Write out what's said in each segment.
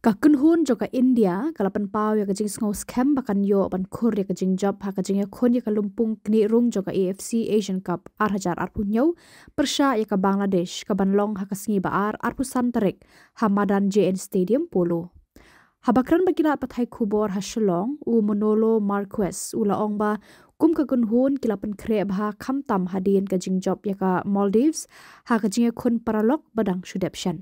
Kakunhun joka India kalapan pau ya kajing Sngewskhem bakan yo ban khur ya kajing job ha kajing ya khon ya kalumpung kni rung joka AFC Asian Cup 2020 persha ya ka Bangladesh ka banlong ha kasngi baar arpusan tarik Hamadan JN Stadium Polo. Habakran bagila pathai Khubor ha Shillong u Monolo Marquez ula ongba kum kakunhun kilapan kre bha khamtam hadin kajing job ya ka Maldives ha kajing ya khon paralok badang shudepshan.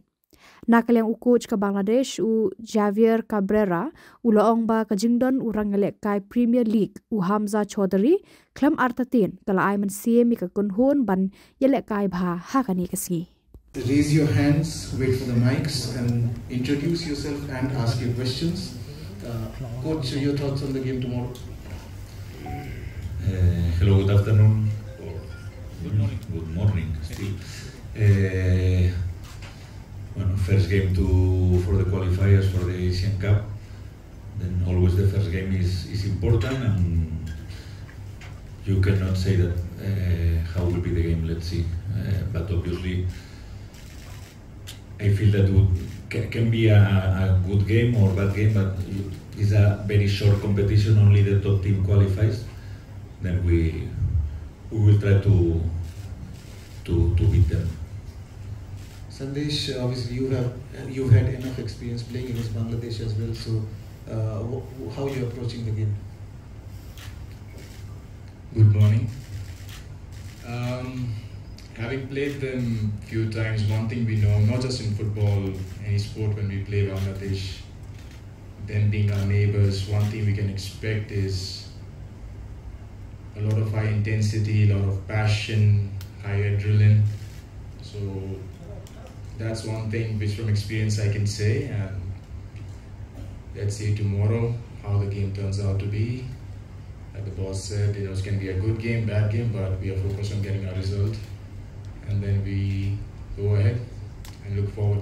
Nakaliang ucoach ka Bangladesh u Javier Cabrera ulaong ba kajingdon urang ngelek kai Premier League u Hamza Chaudhary klam artatin kala ay Mynsiem ka kunhun ban yelek kai bha hakani kasi. Raise your hands, wait for the mics and introduce yourself and ask your questions. Coach, your thoughts on the game tomorrow? Hello, good afternoon or good morning still. First game for the qualifiers for the Asian Cup. Then always the first game is important, and you cannot say that how will be the game. Let's see. But obviously, I feel that can be a good game or bad game, but it's a very short competition. Only the top team qualifies. Then we will try to beat them. Sandesh, obviously you've had enough experience playing against Bangladesh as well. So, how are you approaching the game? Good morning. Having played them a few times, one thing we know, not just in football, any sport, when we play Bangladesh, them being our neighbors, one thing we can expect is a lot of high intensity, a lot of passion, high adrenaline. So that's one thing which from experience I can say, and let's see tomorrow how the game turns out to be. Like the boss said, it's going to be a good game, bad game, but we are focused on getting our result, and then we go ahead and look forward.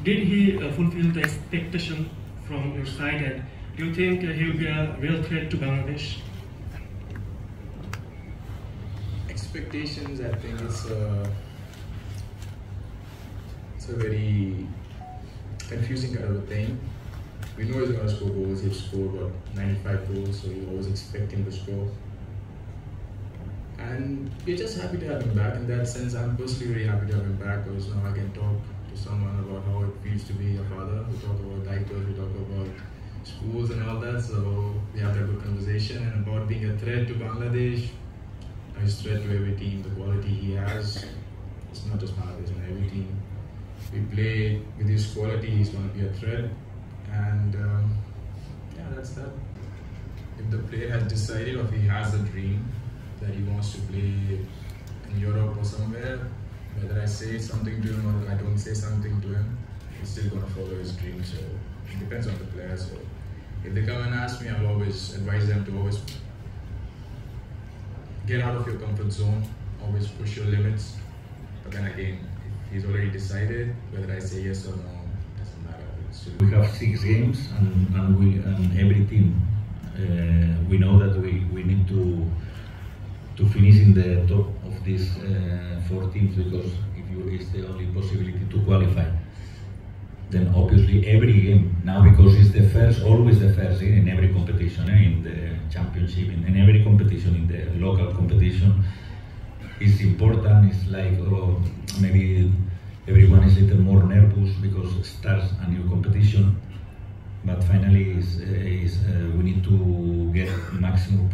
Did he fulfill the expectation from your side, and do you think he will be a real threat to Bangladesh? Expectations, I think it's a very confusing kind of a thing. We know he's going to score goals. He's scored 95 goals, so you always expect him to score. And we're just happy to have him back. In that sense, I'm personally very happy to have him back, because now I can talk to someone about how it feels to be a father. We talk about diapers, we talk about schools and all that, so we have that good conversation. And about being a threat to Bangladesh, he's a threat to every team. The quality he has, it's not just Bangladesh, and every team we play with his quality, he's going to be a threat. And yeah, that's that. If the player has decided, or if he has a dream that he wants to play in Europe or somewhere, whether I say something to him or I don't say something to him, he's still going to follow his dream. So it depends on the player. So if they come and ask me, I'll always advise them to always get out of your comfort zone, always push your limits. But then again, if he's already decided, whether I say yes or no, doesn't matter. We have 6 games, and every team, we know that we need to finish in the top of these 4 teams, because it's the only possibility to qualify. Then obviously every game now, because it's the first, always the first in every competition, in the championship, in every competition, in the local competition, it's important. It's like maybe everyone is a little more nervous because it starts a new competition. But finally, we need to get maximum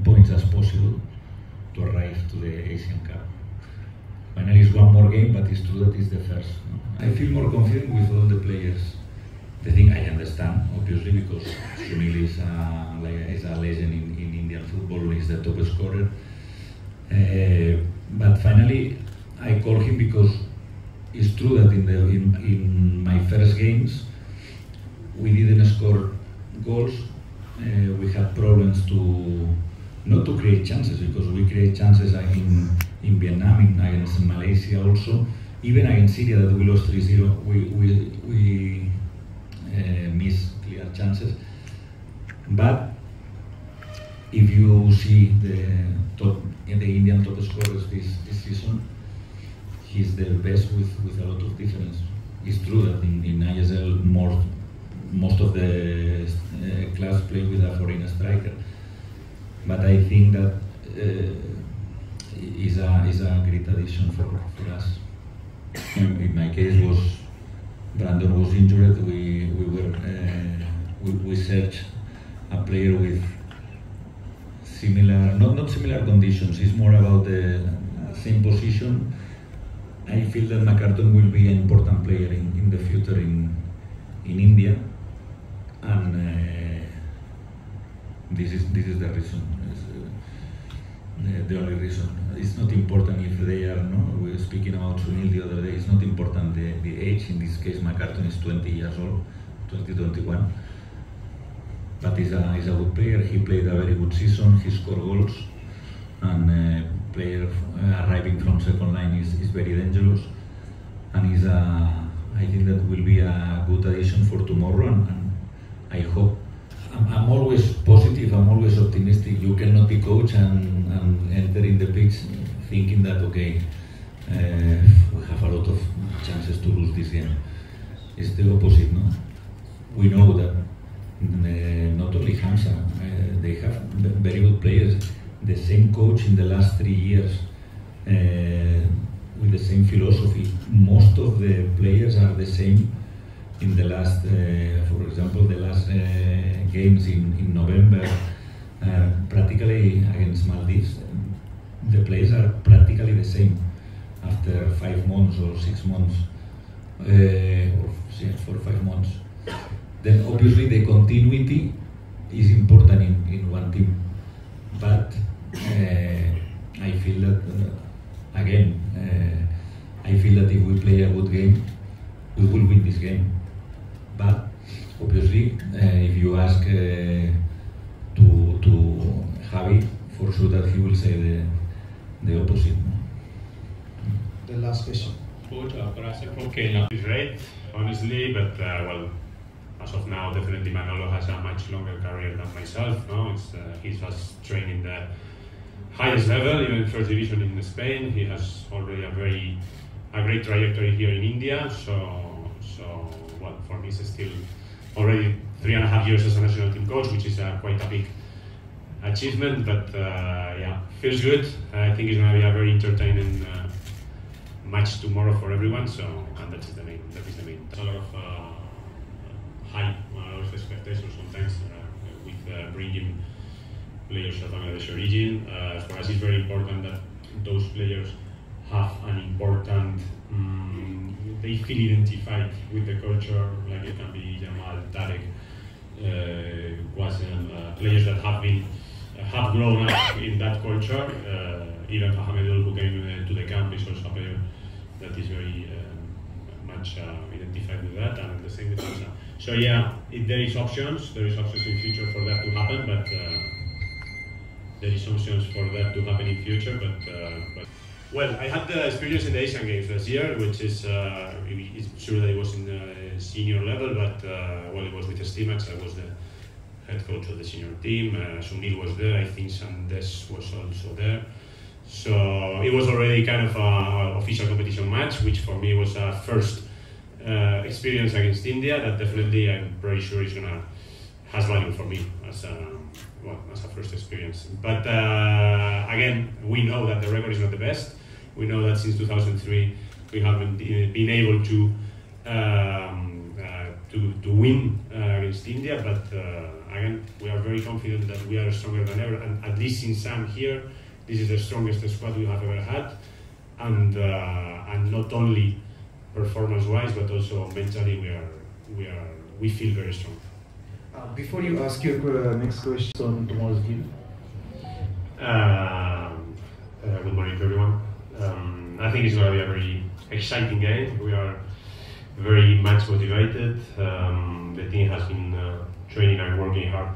points as possible to arrive to the Asian Cup. Finally, it's one more game, but it's true that it's the first. I feel more confident with all the players. The thing I understand, obviously, because Sunil is a legend in Indian football. He's the top scorer. But finally, I call him because it's true that in my first games we didn't score goals. We had problems not to create chances, because we create chances in Vietnam, against Malaysia also. Even against Syria that we lost 3-0, we missed clear chances. But if you see the Indian top scorers this season, he's the best with a lot of difference. It's true that in ISL most of the clubs play with a foreign striker. But I think that is a great addition for us. In my case, Brandon was injured. We searched a player with similar, not similar conditions. It's more about the same position. I feel that McCarton will be an important player in the future in India, and this is the reason. The only reason. It's not important if they are, we were speaking about Sunil the other day, it's not important the age. In this case, McCarton is 20 years old, 2021. But he's a good player. He played a very good season, he scored goals, and player arriving from second line is very dangerous. And I think that will be a good addition for tomorrow, and I hope. I'm always positive, I'm always optimistic. You cannot be coach and enter in the pitch thinking that, okay, we have a lot of chances to lose this game. It's the opposite, no? We know that not only Hamza, they have very good players. The same coach in the last 3 years with the same philosophy. Most of the players are the same. In the last, for example, the last games in November, practically against Maldives, the players are practically the same after 5 months or 6 months, or 4 or 5 months. Then obviously the continuity is important in one team, but I feel that again, I feel that if we play a good game, we will win this game. But obviously, if you ask to Javi, for sure that he will say the opposite. The last question. Good, from Kenya. It's great, honestly, but well, as of now, definitely Manolo has a much longer career than myself. No, he has trained in the highest level, even first division in Spain. He has already a great trajectory here in India. So well, for me, it's still already 3.5 years as a national team coach, which is quite a big achievement. But yeah, feels good. I think it's going to be a very entertaining match tomorrow for everyone. So, and that is the main. There's a lot of hype, a lot of expectations sometimes with bringing players of Bangladesh origin. For us, it's very important that those players have an important. They feel identified with the culture, like it can be Jamal, Tarek, Wasem, players that have grown up in that culture. Even Mohamedul, who came to the camp, is also a player that is very much identified with that, and the same with Hamza. So yeah, there is options in future for that to happen, but there is options for that to happen in future, but well, I had the experience in the Asian Games last year, which is it's true that it was in the senior level, but well, it was with Stimax. I was the head coach of the senior team. Sunil was there. I think Sandesh was also there. So it was already kind of an official competition match, which for me was a first experience against India. That definitely, I'm very sure, has value for me as a first experience. But again, we know that the record is not the best. We know that since 2003 we haven't been able to win against India. But again, we are very confident that we are stronger than ever. And at least since I'm here, this is the strongest squad we have ever had. And not only performance-wise, but also mentally, we feel very strong. Before you ask your next question on tomorrow's game. Good morning to everyone. I think it's going to be a very exciting game. We are very much motivated. The team has been training and working hard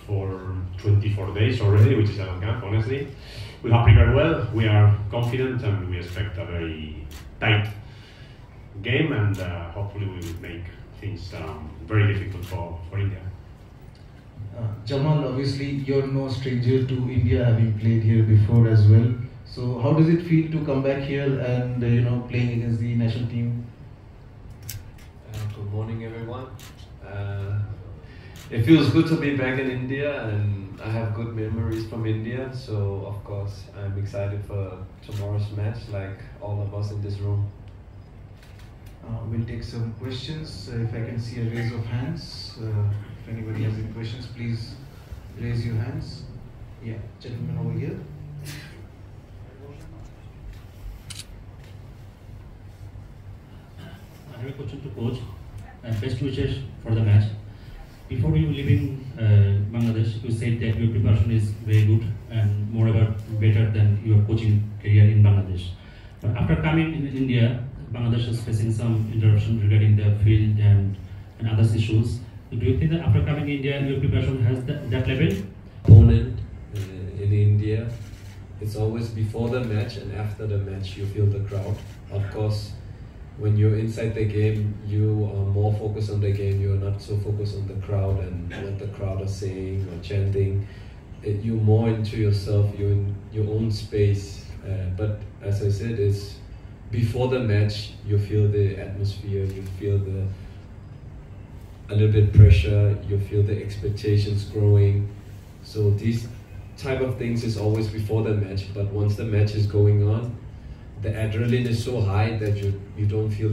for 24 days already, which is a long camp, honestly. We have prepared well, we are confident, and we expect a very tight game, and hopefully we will make things very difficult for India. Jamal, obviously you're no stranger to India, having played here before as well. So how does it feel to come back here and playing against the national team? Good morning, everyone. It feels good to be back in India, and I have good memories from India, so of course I'm excited for tomorrow's match, like all of us in this room. We'll take some questions. If I can see a raise of hands. If anybody has any questions, please raise your hands. Yeah, gentleman over here. I have a question to coach. Best wishes for the match. Before you leaving Bangladesh, you said that your preparation is very good and moreover better than your coaching career in Bangladesh. But after coming in India, Bangladesh is facing some interruption regarding the field and other issues. Do you think that after coming in India, your preparation has that level? Opponent in India, it's always before the match and after the match you feel the crowd. Of course, when you're inside the game, you are more focused on the game. You're not so focused on the crowd and what the crowd are saying or chanting. You're more into yourself. You're in your own space. But as I said, it's before the match. You feel the atmosphere. You feel a little bit pressure. You feel the expectations growing. So these type of things is always before the match. But once the match is going on, the adrenaline is so high that you don't feel